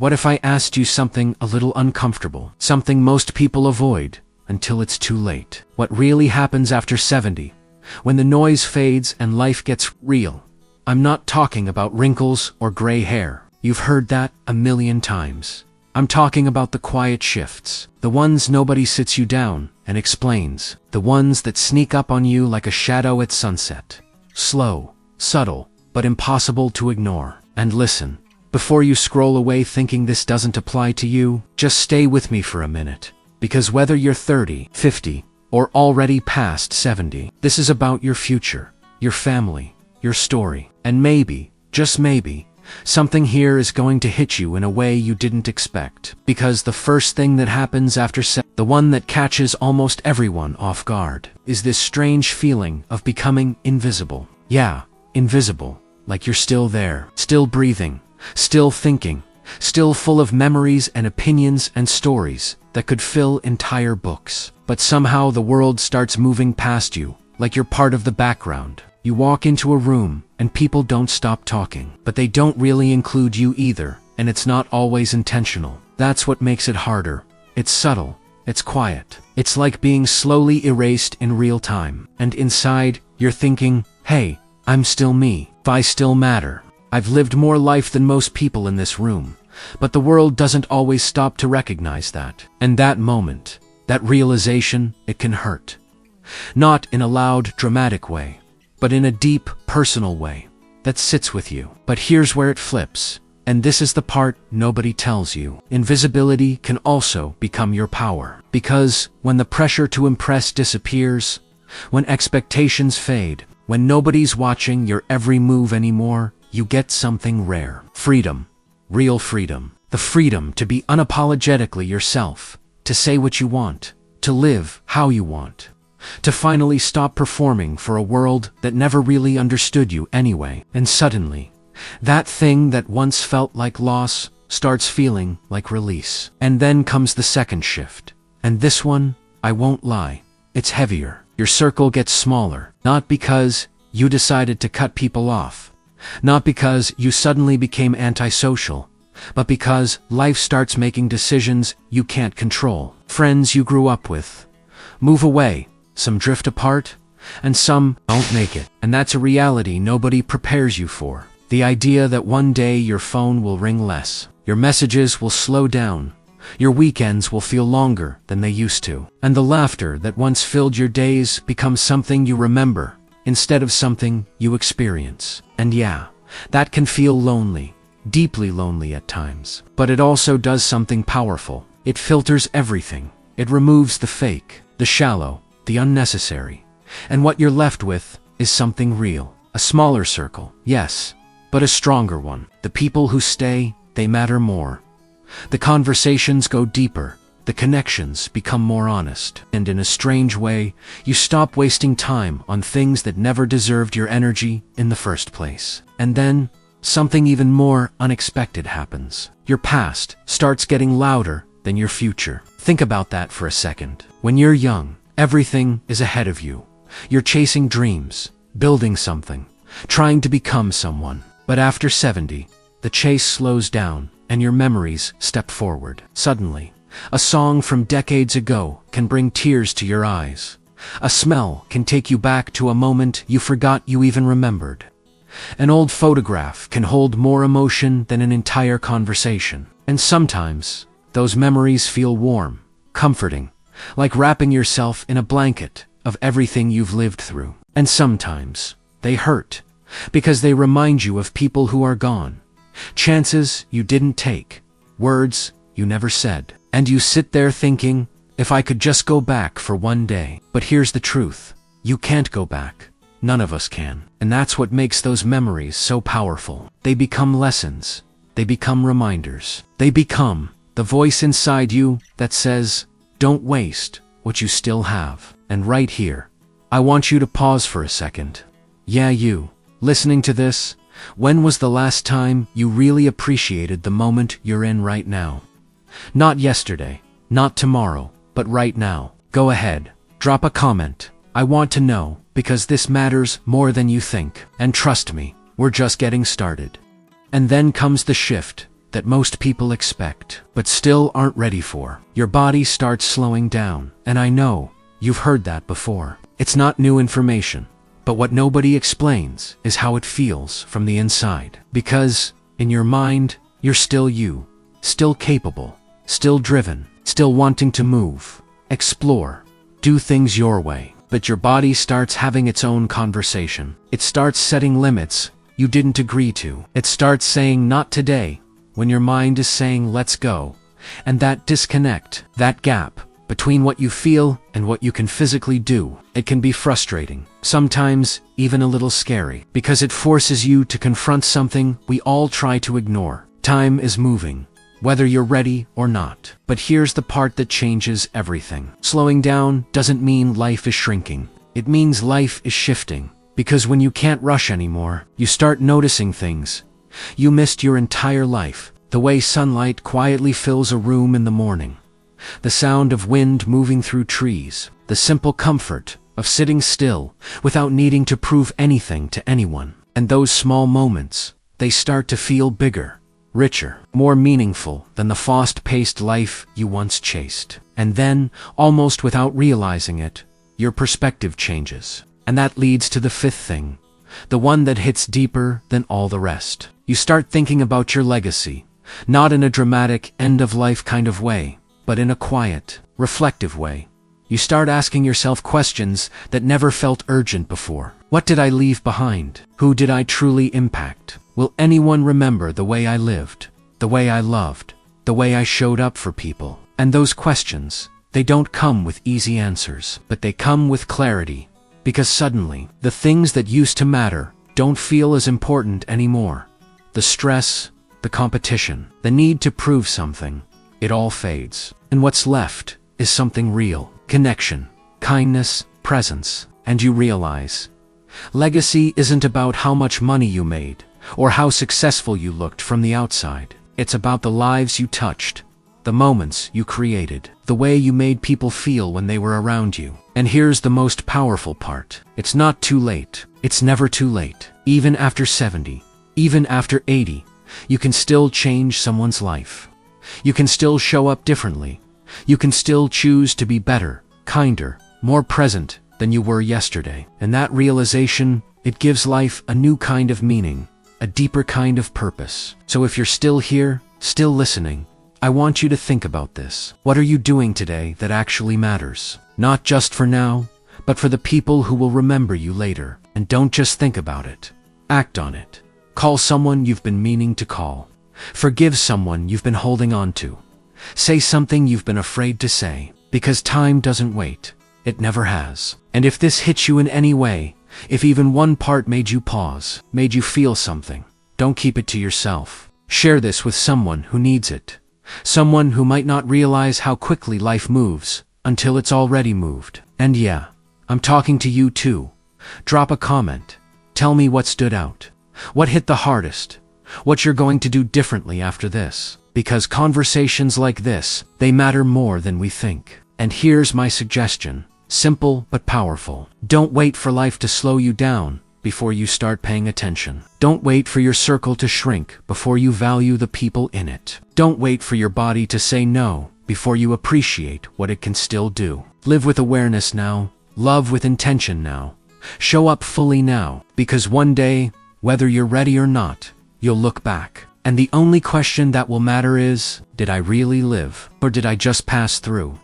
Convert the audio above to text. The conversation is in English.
What if I asked you something a little uncomfortable? Something most people avoid until it's too late. What really happens after 70? When the noise fades and life gets real. I'm not talking about wrinkles or gray hair. You've heard that a million times. I'm talking about the quiet shifts. The ones nobody sits you down and explains. The ones that sneak up on you like a shadow at sunset. Slow, subtle, but impossible to ignore. And listen, before you scroll away thinking this doesn't apply to you, just stay with me for a minute. Because whether you're 30, 50, or already past 70, this is about your future, your family, your story. And maybe, just maybe, something here is going to hit you in a way you didn't expect. Because the first thing that happens after the one that catches almost everyone off guard, is this strange feeling of becoming invisible. Yeah, invisible. Like you're still there, still breathing, still thinking, still full of memories and opinions and stories that could fill entire books. But somehow the world starts moving past you, like you're part of the background. You walk into a room, and people don't stop talking. But they don't really include you either, and it's not always intentional. That's what makes it harder. It's subtle. It's quiet. It's like being slowly erased in real time. And inside, you're thinking, hey, I'm still me. I still matter. I've lived more life than most people in this room. But the world doesn't always stop to recognize that. And that moment, that realization, it can hurt. Not in a loud, dramatic way, but in a deep, personal way that sits with you. But here's where it flips, and this is the part nobody tells you. Invisibility can also become your power. Because when the pressure to impress disappears, when expectations fade, when nobody's watching your every move anymore, you get something rare. Freedom. Real freedom. The freedom to be unapologetically yourself, to say what you want, to live how you want. To finally stop performing for a world that never really understood you anyway. And suddenly, that thing that once felt like loss starts feeling like release. And then comes the second shift. And this one, I won't lie, it's heavier. Your circle gets smaller. Not because you decided to cut people off. Not because you suddenly became antisocial. But because life starts making decisions you can't control. Friends you grew up with move away. Some drift apart, and some don't make it. And that's a reality nobody prepares you for. The idea that one day your phone will ring less, your messages will slow down, your weekends will feel longer than they used to, and the laughter that once filled your days becomes something you remember instead of something you experience. And yeah, that can feel lonely, deeply lonely at times. But it also does something powerful. It filters everything. It removes the fake, the shallow, the unnecessary. And what you're left with is something real. A smaller circle, yes, but a stronger one. The people who stay, they matter more. The conversations go deeper. The connections become more honest. And in a strange way, you stop wasting time on things that never deserved your energy in the first place. And then, something even more unexpected happens. Your past starts getting louder than your future. Think about that for a second. When you're young, everything is ahead of you. You're chasing dreams, building something, trying to become someone. But after 70, the chase slows down and your memories step forward. Suddenly, a song from decades ago can bring tears to your eyes. A smell can take you back to a moment you forgot you even remembered. An old photograph can hold more emotion than an entire conversation. And sometimes, those memories feel warm, comforting, like wrapping yourself in a blanket of everything you've lived through. And sometimes, they hurt, because they remind you of people who are gone, chances you didn't take, words you never said. And you sit there thinking, if I could just go back for one day. But here's the truth. You can't go back. None of us can. And that's what makes those memories so powerful. They become lessons. They become reminders. They become the voice inside you that says, don't waste what you still have. And right here, I want you to pause for a second. Yeah, you, listening to this, when was the last time you really appreciated the moment you're in right now? Not yesterday, not tomorrow, but right now. Go ahead, drop a comment. I want to know, because this matters more than you think. And trust me, we're just getting started. And then comes the shift, that most people expect, but still aren't ready for. Your body starts slowing down, and I know you've heard that before. It's not new information, but what nobody explains is how it feels from the inside. Because in your mind, you're still you, still capable, still driven, still wanting to move, explore, do things your way. But your body starts having its own conversation. It starts setting limits you didn't agree to. It starts saying not today, when your mind is saying let's go. And that disconnect, that gap between what you feel and what you can physically do, it can be frustrating, sometimes even a little scary, because it forces you to confront something we all try to ignore. Time is moving, whether you're ready or not. But here's the part that changes everything. Slowing down doesn't mean life is shrinking. It means life is shifting. Because when you can't rush anymore, you start noticing things you missed your entire life. The way sunlight quietly fills a room in the morning. The sound of wind moving through trees. The simple comfort of sitting still without needing to prove anything to anyone. And those small moments, they start to feel bigger, richer, more meaningful than the fast-paced life you once chased. And then, almost without realizing it, your perspective changes. And that leads to the fifth thing, the one that hits deeper than all the rest. You start thinking about your legacy, not in a dramatic, end-of-life kind of way, but in a quiet, reflective way. You start asking yourself questions that never felt urgent before. What did I leave behind? Who did I truly impact? Will anyone remember the way I lived, the way I loved, the way I showed up for people? And those questions, they don't come with easy answers, but they come with clarity. Because suddenly, the things that used to matter don't feel as important anymore. The stress, the competition, the need to prove something, it all fades. And what's left is something real. Connection, kindness, presence. And you realize, legacy isn't about how much money you made, or how successful you looked from the outside. It's about the lives you touched, the moments you created, the way you made people feel when they were around you. And here's the most powerful part. It's not too late. It's never too late. Even after 70, even after 80, you can still change someone's life. You can still show up differently. You can still choose to be better, kinder, more present than you were yesterday. And that realization, it gives life a new kind of meaning, a deeper kind of purpose. So if you're still here, still listening, I want you to think about this. What are you doing today that actually matters? Not just for now, but for the people who will remember you later. And don't just think about it. Act on it. Call someone you've been meaning to call. Forgive someone you've been holding on to. Say something you've been afraid to say. Because time doesn't wait. It never has. And if this hits you in any way, if even one part made you pause, made you feel something, don't keep it to yourself. Share this with someone who needs it. Someone who might not realize how quickly life moves until it's already moved. And yeah, I'm talking to you too. Drop a comment. Tell me what stood out. What hit the hardest? What you're going to do differently after this. Because conversations like this, they matter more than we think. And here's my suggestion. Simple but powerful. Don't wait for life to slow you down before you start paying attention. Don't wait for your circle to shrink before you value the people in it. Don't wait for your body to say no before you appreciate what it can still do. Live with awareness now. Love with intention now. Show up fully now. Because one day, whether you're ready or not, you'll look back. And the only question that will matter is, did I really live? Or did I just pass through?